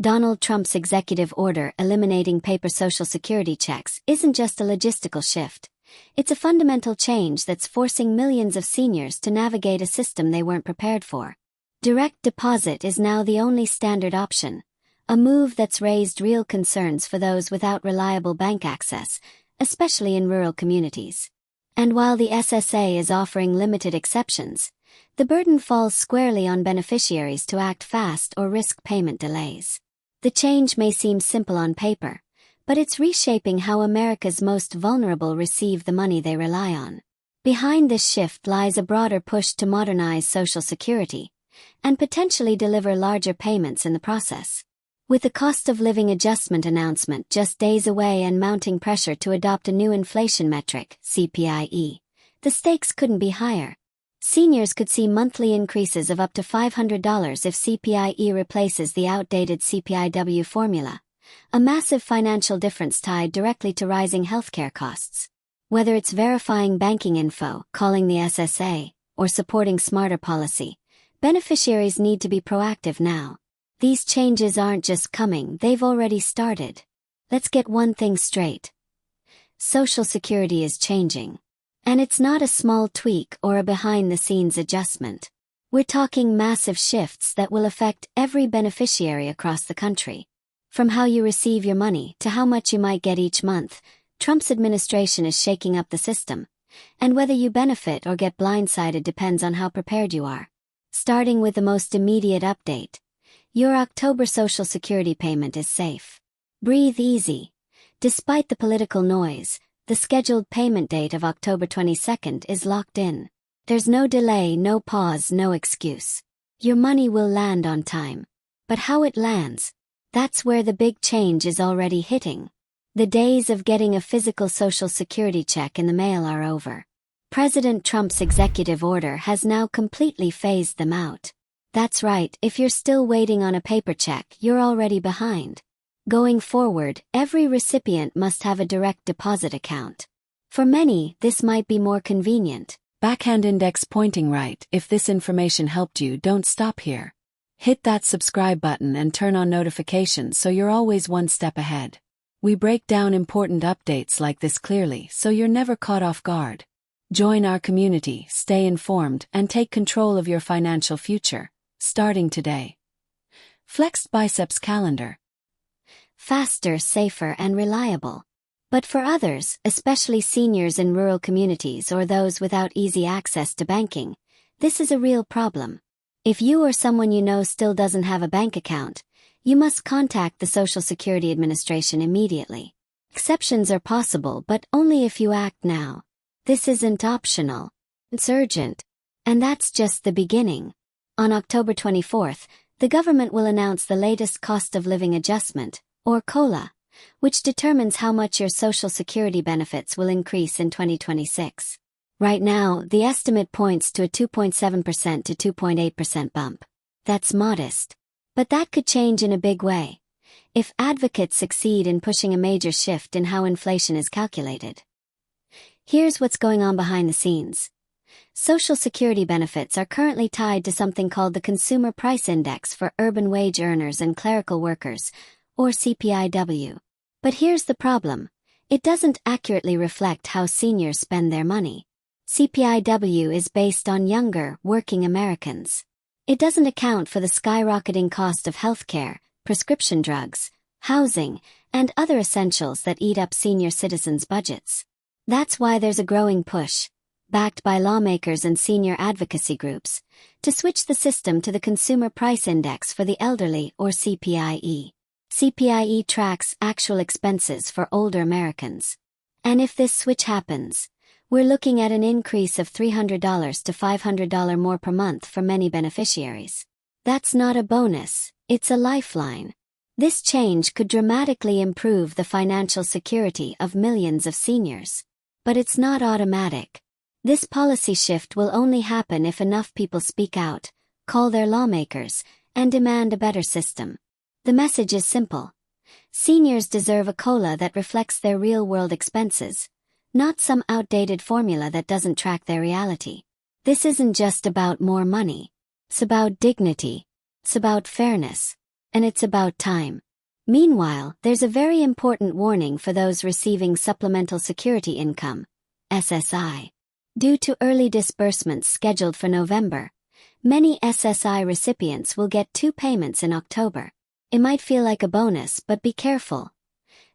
Donald Trump's executive order eliminating paper Social Security checks isn't just a logistical shift. It's a fundamental change that's forcing millions of seniors to navigate a system they weren't prepared for. Direct deposit is now the only standard option, a move that's raised real concerns for those without reliable bank access, especially in rural communities. And while the SSA is offering limited exceptions, the burden falls squarely on beneficiaries to act fast or risk payment delays. The change may seem simple on paper, but it's reshaping how America's most vulnerable receive the money they rely on. Behind this shift lies a broader push to modernize Social Security and potentially deliver larger payments in the process. With the cost of living adjustment announcement just days away and mounting pressure to adopt a new inflation metric, CPIE, the stakes couldn't be higher. Seniors could see monthly increases of up to $500 if CPIE replaces the outdated CPIW formula, a massive financial difference tied directly to rising healthcare costs. Whether it's verifying banking info, calling the SSA, or supporting smarter policy, beneficiaries need to be proactive now. These changes aren't just coming, they've already started. Let's get one thing straight. Social Security is changing. And it's not a small tweak or a behind-the-scenes adjustment. We're talking massive shifts that will affect every beneficiary across the country. From how you receive your money to how much you might get each month, Trump's administration is shaking up the system. And whether you benefit or get blindsided depends on how prepared you are. Starting with the most immediate update. Your October Social Security payment is safe. Breathe easy. Despite the political noise, the scheduled payment date of October 22nd is locked in. There's no delay, no pause, no excuse. Your money will land on time. But how it lands? That's where the big change is already hitting. The days of getting a physical Social Security check in the mail are over. President Trump's executive order has now completely phased them out. That's right, if you're still waiting on a paper check, you're already behind. Going forward, every recipient must have a direct deposit account. For many, this might be more convenient. Backhand index pointing right. If this information helped you, don't stop here. Hit that subscribe button and turn on notifications so you're always one step ahead. We break down important updates like this clearly so you're never caught off guard. Join our community, stay informed, and take control of your financial future, starting today. Flexed Biceps Calendar. Faster, safer, and reliable. But for others, especially seniors in rural communities or those without easy access to banking, this is a real problem. If you or someone you know still doesn't have a bank account, you must contact the Social Security Administration immediately. Exceptions are possible, but only if you act now. This isn't optional. It's urgent. And that's just the beginning. On October 24th, the government will announce the latest cost of living adjustment, or COLA, which determines how much your Social Security benefits will increase in 2026. Right now, the estimate points to a 2.7% to 2.8% bump. That's modest. But that could change in a big way, if advocates succeed in pushing a major shift in how inflation is calculated. Here's what's going on behind the scenes. Social Security benefits are currently tied to something called the Consumer Price Index for urban wage earners and clerical workers, or CPIW. But here's the problem. It doesn't accurately reflect how seniors spend their money. CPIW is based on younger, working Americans. It doesn't account for the skyrocketing cost of healthcare, prescription drugs, housing, and other essentials that eat up senior citizens' budgets. That's why there's a growing push, backed by lawmakers and senior advocacy groups, to switch the system to the Consumer Price Index for the elderly, or CPIE. CPIE tracks actual expenses for older Americans. And if this switch happens, we're looking at an increase of $300 to $500 more per month for many beneficiaries. That's not a bonus, it's a lifeline. This change could dramatically improve the financial security of millions of seniors. But it's not automatic. This policy shift will only happen if enough people speak out, call their lawmakers, and demand a better system. The message is simple. Seniors deserve a COLA that reflects their real-world expenses, not some outdated formula that doesn't track their reality. This isn't just about more money. It's about dignity. It's about fairness. And it's about time. Meanwhile, there's a very important warning for those receiving Supplemental Security Income, SSI. Due to early disbursements scheduled for November, many SSI recipients will get 2 payments in October. It might feel like a bonus, but be careful.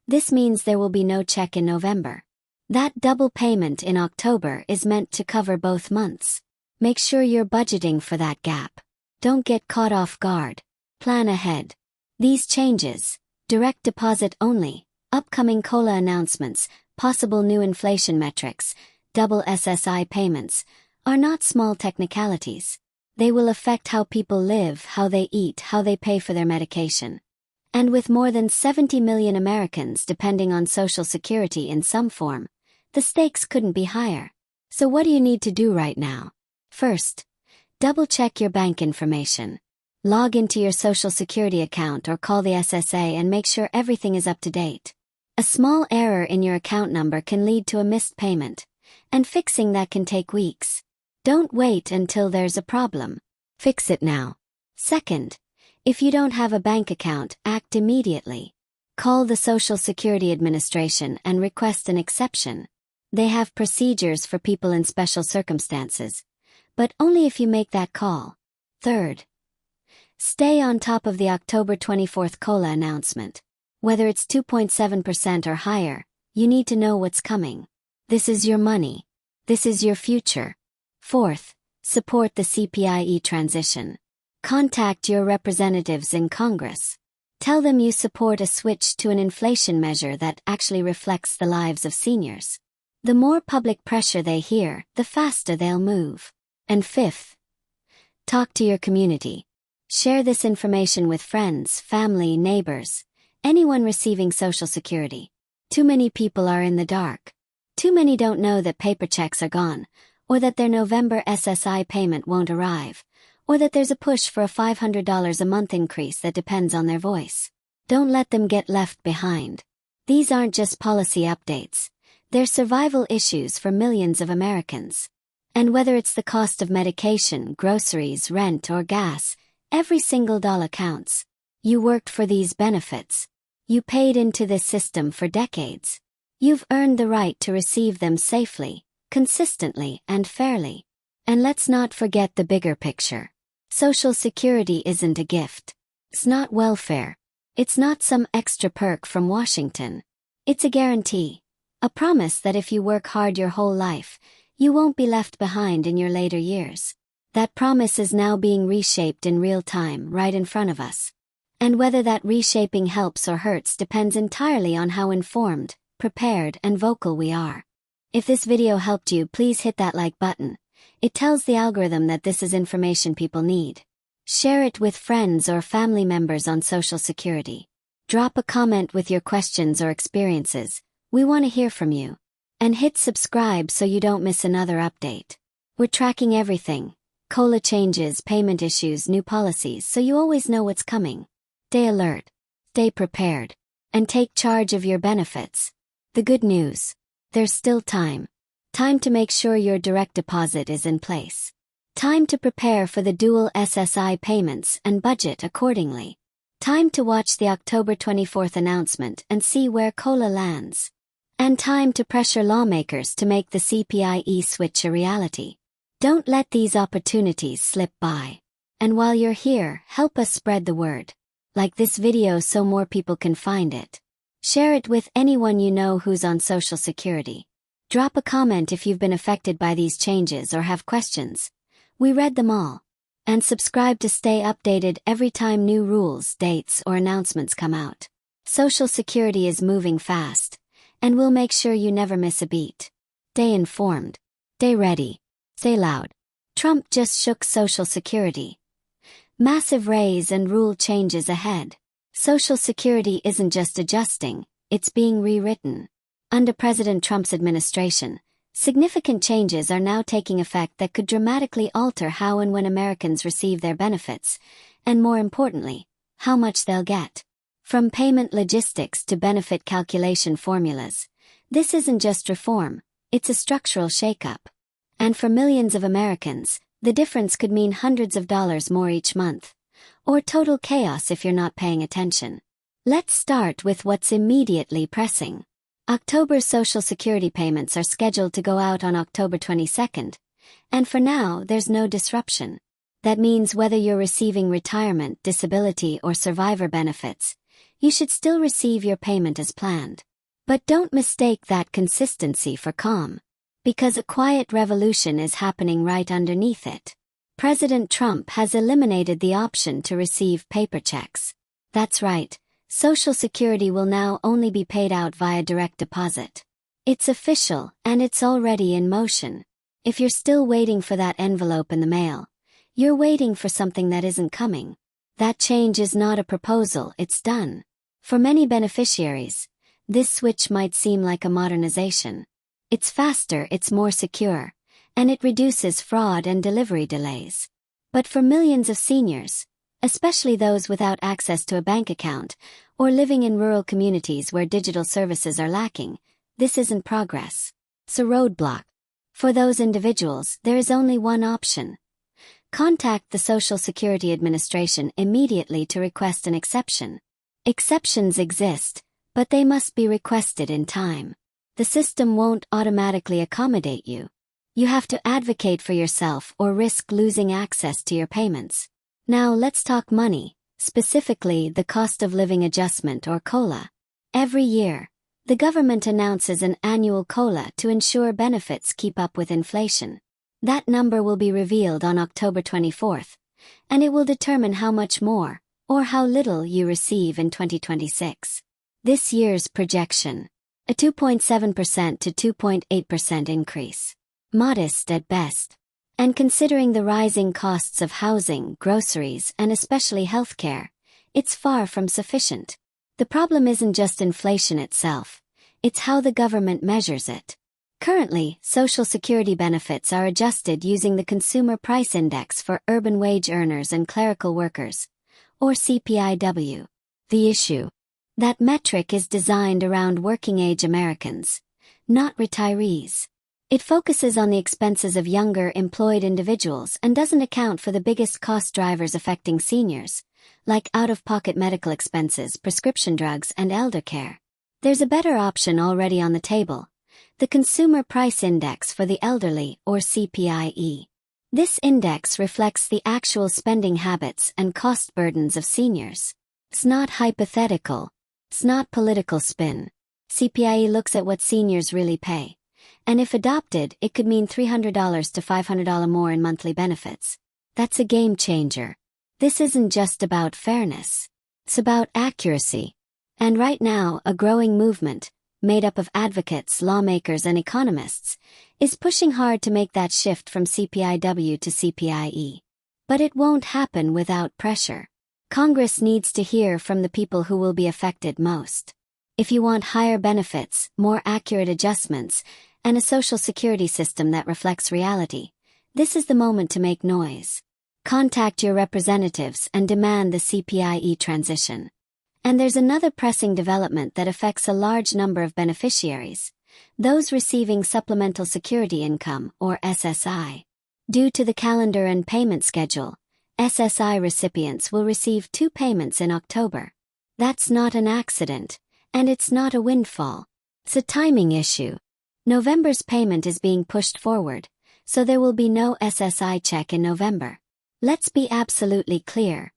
This means there will be no check in November. That double payment in October is meant to cover both months. Make sure you're budgeting for that gap. Don't get caught off guard. Plan ahead. These changes, direct deposit only, upcoming COLA announcements, possible new inflation metrics, double SSI payments, are not small technicalities. They will affect how people live, how they eat, how they pay for their medication. And with more than 70 million Americans depending on Social Security in some form, the stakes couldn't be higher. So what do you need to do right now? First, double-check your bank information. Log into your Social Security account or call the SSA and make sure everything is up to date. A small error in your account number can lead to a missed payment, and fixing that can take weeks. Don't wait until there's a problem. Fix it now. Second, if you don't have a bank account, act immediately. Call the Social Security Administration and request an exception. They have procedures for people in special circumstances, but only if you make that call. Third, stay on top of the October 24th COLA announcement. Whether it's 2.7% or higher, you need to know what's coming. This is your money. This is your future. Fourth, support the CPIE transition. Contact your representatives in Congress. Tell them you support a switch to an inflation measure that actually reflects the lives of seniors. The more public pressure they hear, the faster they'll move. And fifth, talk to your community. Share this information with friends, family, neighbors, anyone receiving Social Security. Too many people are in the dark. Too many don't know that paper checks are gone, or that their November SSI payment won't arrive, or that there's a push for a $500 a month increase that depends on their voice. Don't let them get left behind. These aren't just policy updates. They're survival issues for millions of Americans. And whether it's the cost of medication, groceries, rent, or gas, every single dollar counts. You worked for these benefits. You paid into this system for decades. You've earned the right to receive them safely, consistently, and fairly. And let's not forget the bigger picture. Social Security isn't a gift. It's not welfare. It's not some extra perk from Washington. It's a guarantee. A promise that if you work hard your whole life, you won't be left behind in your later years. That promise is now being reshaped in real time, right in front of us. And whether that reshaping helps or hurts depends entirely on how informed, prepared, and vocal we are. If this video helped you, please hit that like button. It tells the algorithm that this is information people need. Share it with friends or family members on Social Security. Drop a comment with your questions or experiences. We want to hear from you. And hit subscribe so you don't miss another update. We're tracking everything. COLA changes, payment issues, new policies, so you always know what's coming. Stay alert. Stay prepared. And take charge of your benefits. The good news. There's still time. Time to make sure your direct deposit is in place. Time to prepare for the dual SSI payments and budget accordingly. Time to watch the October 24th announcement and see where COLA lands. And time to pressure lawmakers to make the CPIE switch a reality. Don't let these opportunities slip by. And while you're here, help us spread the word. Like this video so more people can find it. Share it with anyone you know who's on Social Security. Drop a comment if you've been affected by these changes or have questions. We read them all. And subscribe to stay updated every time new rules, dates, or announcements come out. Social Security is moving fast. And we'll make sure you never miss a beat. Stay informed. Stay ready. Stay loud. Trump just shook Social Security. Massive raise and rule changes ahead. Social Security isn't just adjusting, it's being rewritten. Under President Trump's administration, significant changes are now taking effect that could dramatically alter how and when Americans receive their benefits, and more importantly, how much they'll get. From payment logistics to benefit calculation formulas, this isn't just reform, it's a structural shakeup. And for millions of Americans, the difference could mean hundreds of dollars more each month, or total chaos if you're not paying attention. Let's start with what's immediately pressing. October's Social Security payments are scheduled to go out on October 22nd, and for now, there's no disruption. That means whether you're receiving retirement, disability, or survivor benefits, you should still receive your payment as planned. But don't mistake that consistency for calm, because a quiet revolution is happening right underneath it. President Trump has eliminated the option to receive paper checks. That's right, Social Security will now only be paid out via direct deposit. It's official, and it's already in motion. If you're still waiting for that envelope in the mail, you're waiting for something that isn't coming. That change is not a proposal, it's done. For many beneficiaries, this switch might seem like a modernization. It's faster, it's more secure, and it reduces fraud and delivery delays. But for millions of seniors, especially those without access to a bank account or living in rural communities where digital services are lacking, this isn't progress. It's a roadblock. For those individuals, there is only one option. Contact the Social Security Administration immediately to request an exception. Exceptions exist, but they must be requested in time. The system won't automatically accommodate you. You have to advocate for yourself or risk losing access to your payments. Now let's talk money, specifically the Cost of Living Adjustment or COLA. Every year, the government announces an annual COLA to ensure benefits keep up with inflation. That number will be revealed on October 24th, and it will determine how much more, or how little you receive in 2026. This year's projection: a 2.7% to 2.8% increase. Modest at best. And considering the rising costs of housing, groceries, and especially healthcare, it's far from sufficient. The problem isn't just inflation itself, it's how the government measures it. Currently, Social Security benefits are adjusted using the Consumer Price Index for urban wage earners and clerical workers, or CPIW. The issue: that metric is designed around working-age Americans, not retirees. It focuses on the expenses of younger, employed individuals and doesn't account for the biggest cost drivers affecting seniors, like out-of-pocket medical expenses, prescription drugs, and elder care. There's a better option already on the table: the Consumer Price Index for the Elderly, or CPIE. This index reflects the actual spending habits and cost burdens of seniors. It's not hypothetical. It's not political spin. CPIE looks at what seniors really pay. And if adopted, it could mean $300 to $500 more in monthly benefits. That's a game changer. This isn't just about fairness. It's about accuracy. And right now, a growing movement, made up of advocates, lawmakers, and economists, is pushing hard to make that shift from CPIW to CPIE. But it won't happen without pressure. Congress needs to hear from the people who will be affected most. If you want higher benefits, more accurate adjustments, and a social security system that reflects reality, this is the moment to make noise. Contact your representatives and demand the CPIE transition. And there's another pressing development that affects a large number of beneficiaries, those receiving Supplemental Security Income, or SSI. Due to the calendar and payment schedule, SSI recipients will receive 2 payments in October. That's not an accident, and it's not a windfall. It's a timing issue. November's payment is being pushed forward, so there will be no SSI check in November. Let's be absolutely clear.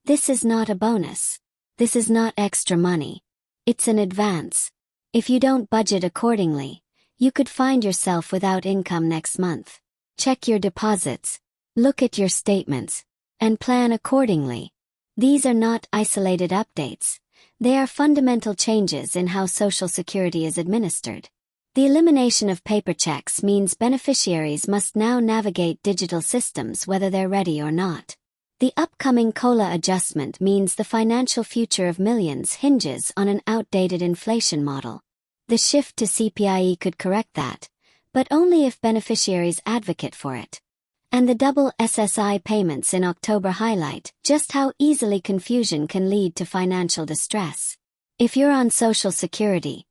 This is not a bonus. This is not extra money. It's an advance. If you don't budget accordingly, you could find yourself without income next month. Check your deposits, look at your statements, and plan accordingly. These are not isolated updates. They are fundamental changes in how Social Security is administered. The elimination of paper checks means beneficiaries must now navigate digital systems whether they're ready or not. The upcoming COLA adjustment means the financial future of millions hinges on an outdated inflation model. The shift to CPIE could correct that, but only if beneficiaries advocate for it. And the double SSI payments in October highlight just how easily confusion can lead to financial distress. If you're on Social Security,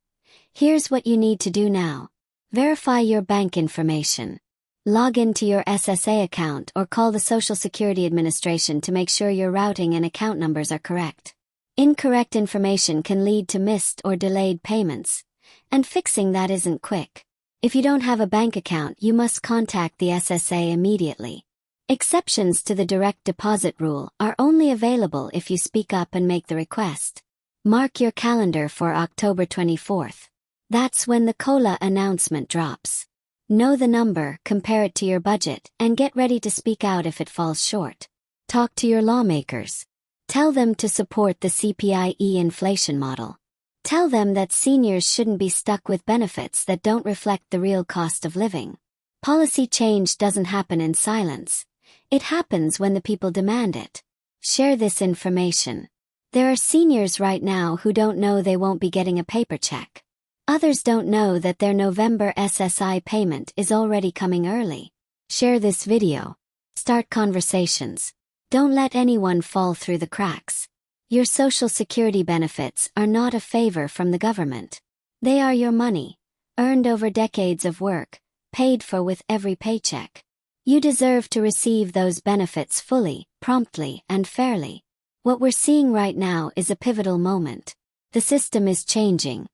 here's what you need to do now. Verify your bank information. Log into your SSA account or call the Social Security Administration to make sure your routing and account numbers are correct. Incorrect information can lead to missed or delayed payments, and fixing that isn't quick. If you don't have a bank account, you must contact the SSA immediately. Exceptions to the direct deposit rule are only available if you speak up and make the request. Mark your calendar for October 24th. That's when the COLA announcement drops. Know the number, compare it to your budget, and get ready to speak out if it falls short. Talk to your lawmakers. Tell them to support the CPIE inflation model. Tell them that seniors shouldn't be stuck with benefits that don't reflect the real cost of living. Policy change doesn't happen in silence. It happens when the people demand it. Share this information. There are seniors right now who don't know they won't be getting a paper check. Others don't know that their November SSI payment is already coming early. Share this video. Start conversations. Don't let anyone fall through the cracks. Your Social Security benefits are not a favor from the government. They are your money, earned over decades of work, paid for with every paycheck. You deserve to receive those benefits fully, promptly, and fairly. What we're seeing right now is a pivotal moment. The system is changing.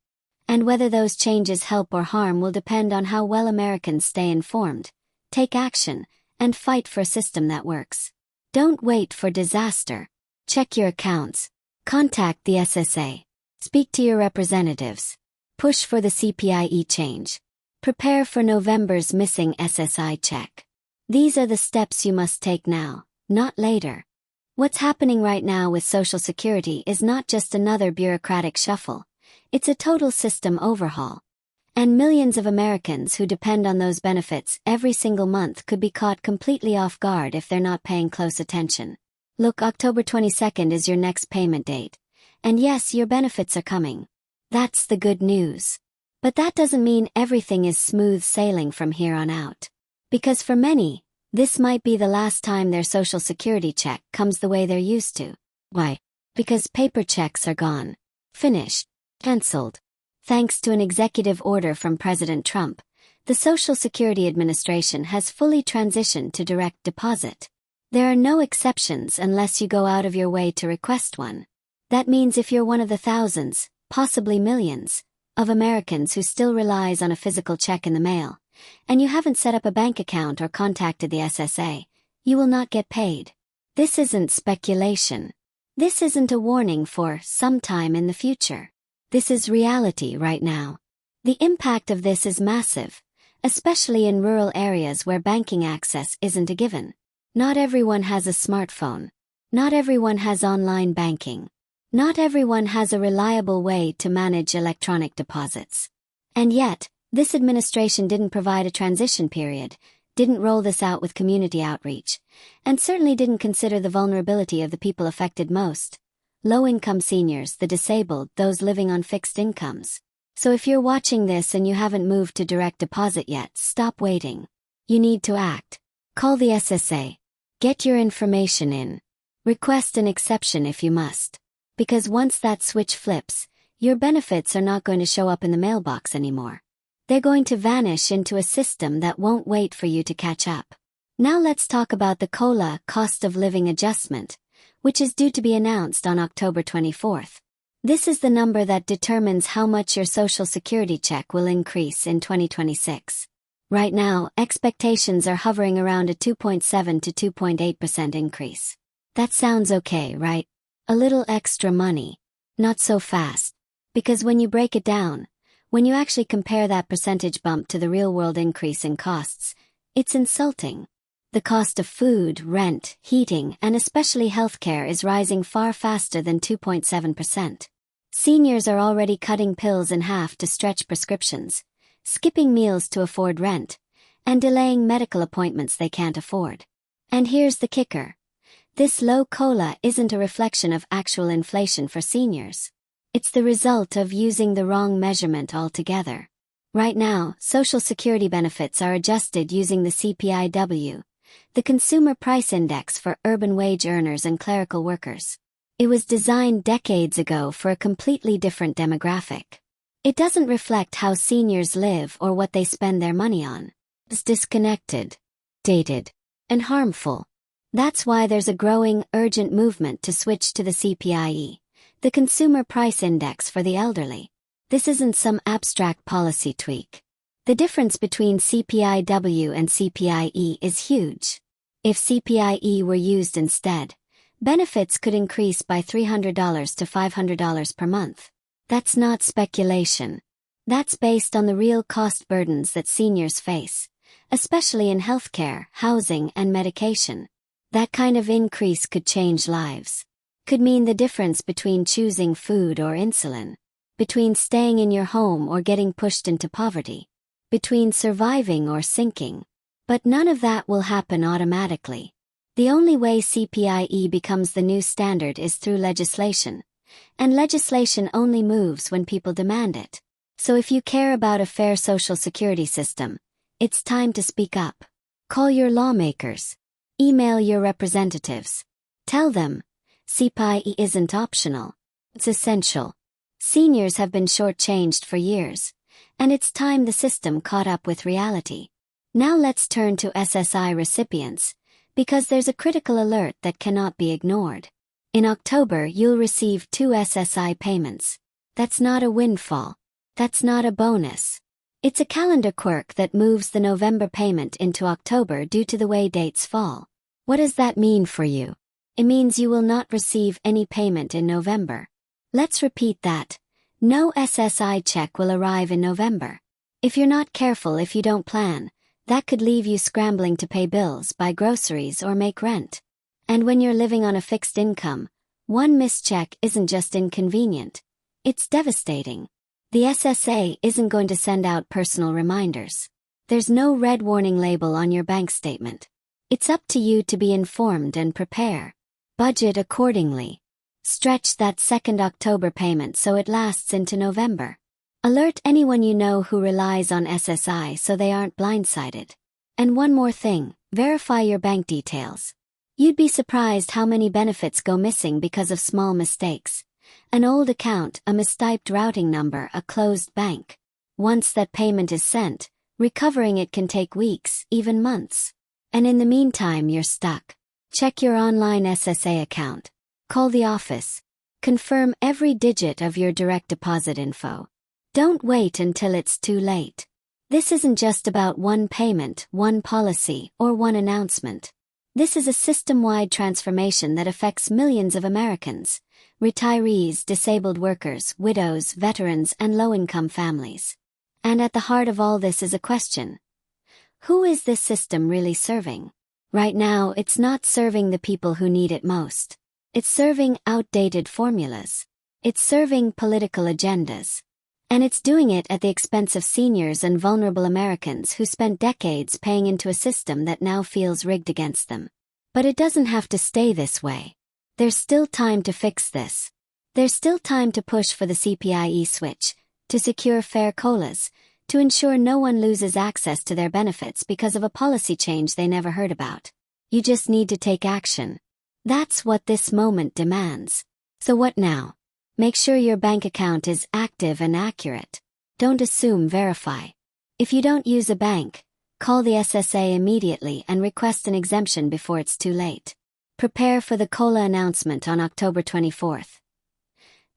And whether those changes help or harm will depend on how well Americans stay informed, take action, and fight for a system that works. Don't wait for disaster. Check your accounts. Contact the SSA. Speak to your representatives. Push for the CPIE change. Prepare for November's missing SSI check. These are the steps you must take now, not later. What's happening right now with Social Security is not just another bureaucratic shuffle. It's a total system overhaul. And millions of Americans who depend on those benefits every single month could be caught completely off guard if they're not paying close attention. Look, October 22nd is your next payment date. And yes, your benefits are coming. That's the good news. But that doesn't mean everything is smooth sailing from here on out. Because for many, this might be the last time their Social Security check comes the way they're used to. Why? Because paper checks are gone. Finished. Cancelled. Thanks to an executive order from President Trump, the Social Security Administration has fully transitioned to direct deposit. There are no exceptions unless you go out of your way to request one. That means if you're one of the thousands, possibly millions, of Americans who still relies on a physical check in the mail, and you haven't set up a bank account or contacted the SSA, you will not get paid. This isn't speculation. This isn't a warning for sometime in the future. This is reality right now. The impact of this is massive, especially in rural areas where banking access isn't a given. Not everyone has a smartphone. Not everyone has online banking. Not everyone has a reliable way to manage electronic deposits. And yet, this administration didn't provide a transition period, didn't roll this out with community outreach, and certainly didn't consider the vulnerability of the people affected most. Low-income seniors, the disabled, those living on fixed incomes. So if you're watching this and you haven't moved to direct deposit yet, stop waiting. You need to act. Call the SSA. Get your information in. Request an exception if you must. Because once that switch flips, your benefits are not going to show up in the mailbox anymore. They're going to vanish into a system that won't wait for you to catch up. Now let's talk about the COLA cost of living adjustment, which is due to be announced on October 24th. This is the number that determines how much your Social Security check will increase in 2026. Right now, expectations are hovering around a 2.7 to 2.8% increase. That sounds okay, right? A little extra money. Not so fast. Because when you break it down, when you actually compare that percentage bump to the real-world increase in costs, it's insulting. The cost of food, rent, heating, and especially healthcare is rising far faster than 2.7%. Seniors are already cutting pills in half to stretch prescriptions, skipping meals to afford rent, and delaying medical appointments they can't afford. And here's the kicker. This low COLA isn't a reflection of actual inflation for seniors. It's the result of using the wrong measurement altogether. Right now, Social Security benefits are adjusted using the CPIW, the Consumer Price Index for urban wage earners and clerical workers. It was designed decades ago for a completely different demographic. It doesn't reflect how seniors live or what they spend their money on. It's disconnected, dated, and harmful. That's why there's a growing, urgent movement to switch to the CPIE, the Consumer Price Index for the elderly. This isn't some abstract policy tweak. The difference between CPIW and CPIE is huge. If CPIE were used instead, benefits could increase by $300 to $500 per month. That's not speculation. That's based on the real cost burdens that seniors face, especially in healthcare, housing, and medication. That kind of increase could change lives. Could mean the difference between choosing food or insulin, between staying in your home or getting pushed into poverty, between surviving or sinking. But none of that will happen automatically. The only way CPIE becomes the new standard is through legislation. And legislation only moves when people demand it. So if you care about a fair social security system, it's time to speak up. Call your lawmakers. Email your representatives. Tell them, CPIE isn't optional. It's essential. Seniors have been shortchanged for years, and it's time the system caught up with reality. Now let's turn to SSI recipients, because there's a critical alert that cannot be ignored. In October, you'll receive 2 SSI payments. That's not a windfall. That's not a bonus. It's a calendar quirk that moves the November payment into October due to the way dates fall. What does that mean for you? It means you will not receive any payment in November. Let's repeat that. No SSI check will arrive in November. If you're not careful, if you don't plan, that could leave you scrambling to pay bills, buy groceries, or make rent. And when you're living on a fixed income, one missed check isn't just inconvenient. It's devastating. The SSA isn't going to send out personal reminders. There's no red warning label on your bank statement. It's up to you to be informed and prepare. Budget accordingly. Stretch that second October payment so it lasts into November. Alert anyone you know who relies on SSI so they aren't blindsided. And one more thing, verify your bank details. You'd be surprised how many benefits go missing because of small mistakes. An old account, a mistyped routing number, a closed bank. Once that payment is sent, recovering it can take weeks, even months. And in the meantime, you're stuck. Check your online SSA account. Call the office. Confirm every digit of your direct deposit info. Don't wait until it's too late. This isn't just about one payment, one policy, or one announcement. This is a system-wide transformation that affects millions of Americans, retirees, disabled workers, widows, veterans, and low-income families. And at the heart of all this is a question. Who is this system really serving? Right now, it's not serving the people who need it most. It's serving outdated formulas. It's serving political agendas. And it's doing it at the expense of seniors and vulnerable Americans who spent decades paying into a system that now feels rigged against them. But it doesn't have to stay this way. There's still time to fix this. There's still time to push for the CPIE switch, to secure fair COLAs, to ensure no one loses access to their benefits because of a policy change they never heard about. You just need to take action. That's what this moment demands. So what now? Make sure your bank account is active and accurate. Don't assume, verify. If you don't use a bank, call the SSA immediately and request an exemption before it's too late. Prepare for the COLA announcement on October 24th.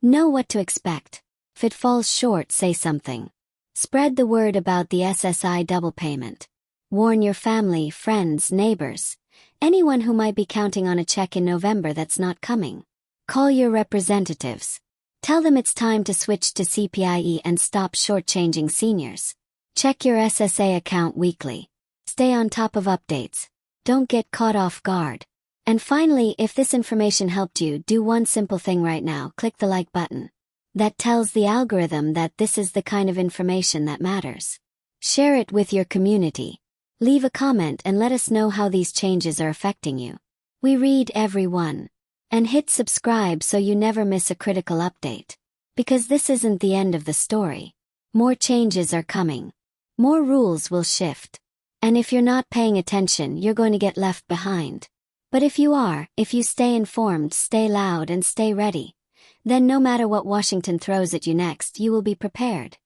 Know what to expect. If it falls short, say something. Spread the word about the SSI double payment. Warn your family, friends, neighbors, anyone who might be counting on a check in November that's not coming. Call your representatives. Tell them it's time to switch to CPIE and stop shortchanging seniors. Check your SSA account weekly. Stay on top of updates. Don't get caught off guard. And finally, if this information helped you, do one simple thing right now. Click the like button. That tells the algorithm that this is the kind of information that matters. Share it with your community. Leave a comment and let us know how these changes are affecting you. We read every one. And hit subscribe so you never miss a critical update. Because this isn't the end of the story. More changes are coming. More rules will shift. And if you're not paying attention, you're going to get left behind. But if you are, if you stay informed, stay loud, and stay ready, then no matter what Washington throws at you next, you will be prepared.